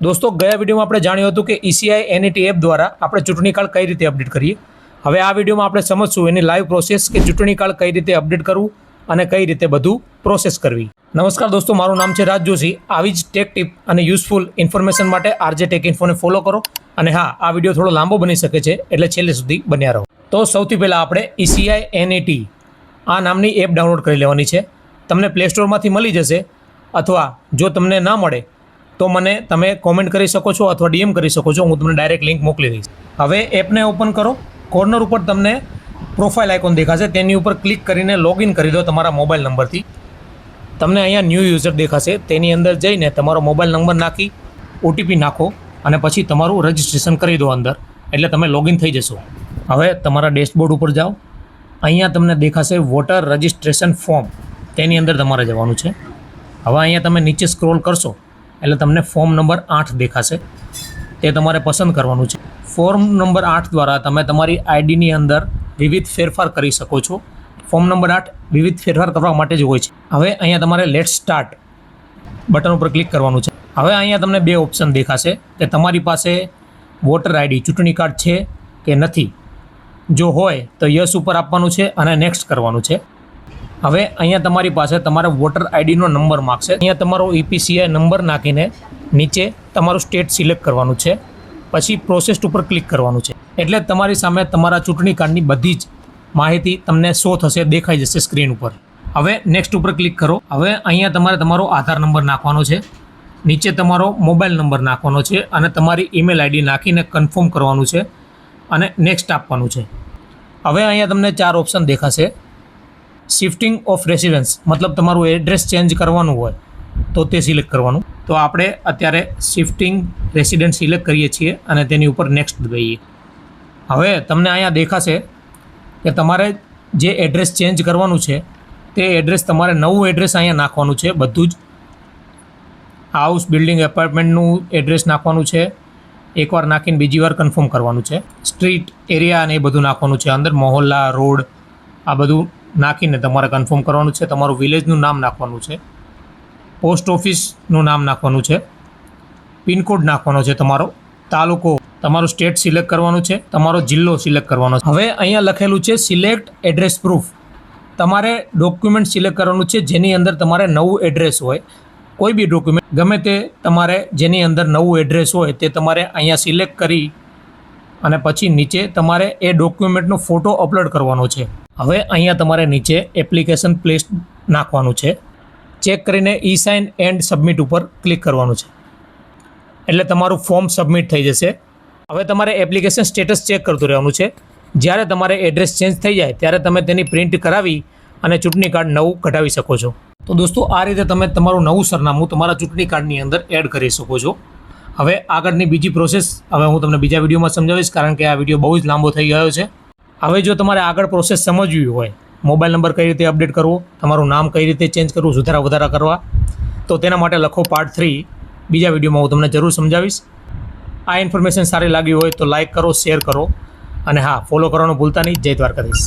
दोस्तों गया वीडियो में આપણે જાણ્યું હતું કે ECI NET એપ દ્વારા આપણે ચૂંટણી કાર્ડ કઈ રીતે અપડેટ કરીએ। હવે આ વિડીયોમાં આપણે સમજશું એની લાઈવ પ્રોસેસ કે ચૂંટણી કાર્ડ કઈ રીતે અપડેટ કરવું અને કઈ રીતે બધું પ્રોસેસ કરવી। નમસ્કાર દોસ્તો, મારું નામ છે રાજ જોશી। આવી જ ટેક ટિપ અને યુઝફુલ ઇન્ફોર્મેશન માટે RJ ટેક ઇન્ફોને ફોલો કરો। અને હા, આ વિડીયો થોડો લાંબો બની શકે છે એટલે છેલ્લે સુધી બન્યા રહો। તો સૌથી પહેલાં આપણે ECI NET આ નામની એપ ડાઉનલોડ કરી લેવાની છે। તમને પ્લે સ્ટોરમાંથી મળી જશે, અથવા જો તમને ના મળે તો મને તમે કોમેન્ટ કરી શકો છો અથવા DM કરી શકો છો। હું તમને ડાયરેક્ટ લિંક મોકલી દઈશ। હવે એપને ઓપન કરો। કોર્નર ઉપર તમને પ્રોફાઇલ આઇકોન દેખાશે, તેની ઉપર ક્લિક કરીને લોગિન કરી દો તમારા મોબાઈલ નંબરથી। તમને અહીંયા ન્યૂ યુઝર દેખાશે, તેની અંદર જઈને તમારો મોબાઈલ નંબર નાખી OTP નાખો અને પછી તમારું રજિસ્ટ્રેશન કરી દો અંદર, એટલે તમે લોગિન થઈ જશો। હવે તમારા ડેશબોર્ડ ઉપર જાઓ। અહીંયા તમને દેખાશે વોટર રજિસ્ટ્રેશન ફોર્મ, તેની અંદર તમારે જવાનું છે। હવે અહીંયા તમે નીચે સ્ક્રોલ કરશો એટલે તમને ફોર્મ નંબર 8 દેખાશે, તે તમારે પસંદ કરવાનું છે। ફોર્મ નંબર 8 દ્વારા તમે તમારી આઈડીની અંદર વિવિધ ફેરફાર કરી શકો છો। ફોર્મ નંબર 8 વિવિધ ફેરફાર કરવા માટે જ હોય છે। હવે અહીંયા તમારે લેટ્સ સ્ટાર્ટ બટન ઉપર ક્લિક કરવાનું છે। હવે અહીંયા તમને બે ઓપ્શન દેખાશે કે તમારી પાસે વોટર આઈડી ચૂંટણી કાર્ડ છે કે નથી। જો હોય તો યસ ઉપર આપવાનું છે અને નેક્સ્ટ કરવાનું છે। હવે અહીંયા તમારી પાસે તમારા વોટર આઈડીનો નંબર માગશે। અહીંયા તમારો EPCI નંબર નાખીને નીચે તમારું સ્ટેટ સિલેક્ટ કરવાનું છે, પછી પ્રોસેસ ઉપર ક્લિક કરવાનું છે, એટલે તમારી સામે તમારા ચૂંટણી કાર્ડની બધી જ માહિતી તમને શો થશે, દેખાઈ જશે સ્ક્રીન ઉપર। હવે નેક્સ્ટ ઉપર ક્લિક કરો। હવે અહીંયા તમારે તમારો આધાર નંબર નાખવાનો છે, નીચે તમારો મોબાઈલ નંબર નાખવાનો છે અને તમારી ઈમેલ આઈડી નાખીને કન્ફર્મ કરવાનું છે અને નેક્સ્ટ આપવાનું છે। હવે અહીંયા તમને 4 ઓપ્શન દેખાશે। શિફ્ટિંગ ઓફ રેસિડન્સ મતલબ તમારું એડ્રેસ ચેન્જ કરવાનું હોય તો તે સિલેક્ટ કરવાનું। તો આપણે અત્યારે શિફ્ટિંગ રેસિડન્સ સિલેક્ટ કરીએ છીએ અને તેની ઉપર નેક્સ્ટ દબાવીએ। હવે તમને અહીંયા દેખાશે કે તમારે જે એડ્રેસ ચેન્જ કરવાનું છે તે એડ્રેસ તમારે નવું એડ્રેસ અહીંયા નાખવાનું છે। બધું જ હાઉસ, બિલ્ડિંગ, એપાર્ટમેન્ટનું એડ્રેસ નાખવાનું છે। એકવાર નાખીને બીજી વાર કન્ફર્મ કરવાનું છે। સ્ટ્રીટ, એરિયા અને એ બધું નાખવાનું છે, અંદર મોહલ્લા, રોડ આ બધું નાખીને તમારે કન્ફર્મ કરવાનું છે। તમારું વિલેજનું નામ નાખવાનું છે, પોસ્ટ ઓફિસનું નામ નાખવાનું છે, પિનકોડ નાખવાનો છે, તમારો તાલુકો, તમારું સ્ટેટ સિલેક્ટ કરવાનું છે, તમારો જિલ્લો સિલેક્ટ કરવાનો છે। હવે અહીંયા લખેલું છે સિલેક્ટ એડ્રેસ પ્રૂફ। તમારે ડોક્યુમેન્ટ સિલેક્ટ કરવાનું છે જેની અંદર તમારે નવું એડ્રેસ હોય। કોઈ બી ડોક્યુમેન્ટ ગમે તે તમારે જેની અંદર નવું એડ્રેસ હોય તે તમારે અહીંયા સિલેક્ટ કરી અને પછી નીચે તમારે એ ડોક્યુમેન્ટનો ફોટો અપલોડ કરવાનો છે। હવે અહીંયા તમારે નીચે એપ્લિકેશન પ્લેસ નાખવાનું છે, ચેક કરીને E-સાઇન એન્ડ સબમિટ ઉપર ક્લિક કરવાનું છે, એટલે તમારું ફોર્મ સબમિટ થઈ જશે। હવે તમારે એપ્લિકેશન સ્ટેટસ ચેક કરતું રહેવાનું છે। જ્યારે તમારે એડ્રેસ ચેન્જ થઈ જાય ત્યારે તમે તેની પ્રિન્ટ કરાવી અને ચૂંટણી કાર્ડ નવું કઢાવી શકો છો। તો દોસ્તો, આ રીતે તમે તમારું નવું સરનામું તમારા ચૂંટણી કાર્ડની અંદર એડ કરી શકો છો। હવે આગળની બીજી પ્રોસેસ હવે હું તમને બીજા વિડીયોમાં સમજાવીશ, કારણ કે આ વિડીયો બહુ જ લાંબો થઈ ગયો છે। હવે જો તમારે આગળ પ્રોસેસ સમજવી હોય, મોબાઈલ નંબર કઈ રીતે અપડેટ કરવો, તમારું નામ કઈ રીતે ચેન્જ કરવું, સુધારા વધારા કરવા, તો તેના માટે લખો પાર્ટ 3। બીજા વિડીયોમાં હું તમને જરૂર સમજાવીશ। આ ઇન્ફોર્મેશન સારી લાગી હોય તો લાઇક કરો, શેર કરો અને હા, ફોલો કરવાનું ભૂલતા નહીં। જય દ્વારકાધીશ।